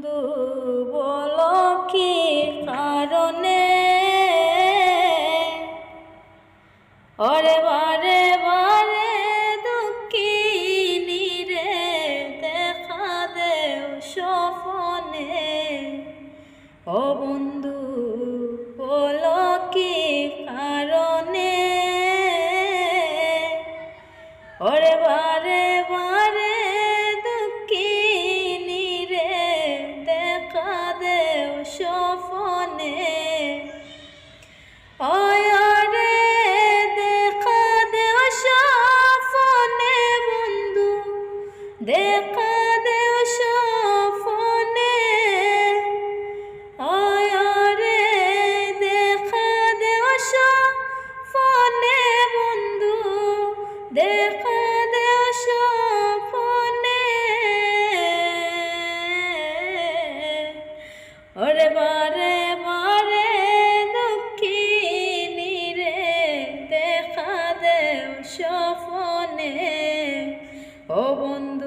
বন্ধু বলো কি কারণে ওরে বারে বারে দুঃখিনী রে দেখা দেও স্বপনে। ও বন্ধু বলো কি কারণে ওরে বারে বারে দুঃখিনী রে দেখা দেও স্বপনে। ওরে দেখা দেও স্বপনে বন্ধু, দেখা দেও স্বপনে। ওরে দেখা দেও স্বপনে বন্ধু, দেখা দেও স্বপনে। ওরে বারে বারে দুঃখিনী রে দেখা দেও স্বপনে। ও বন্ধু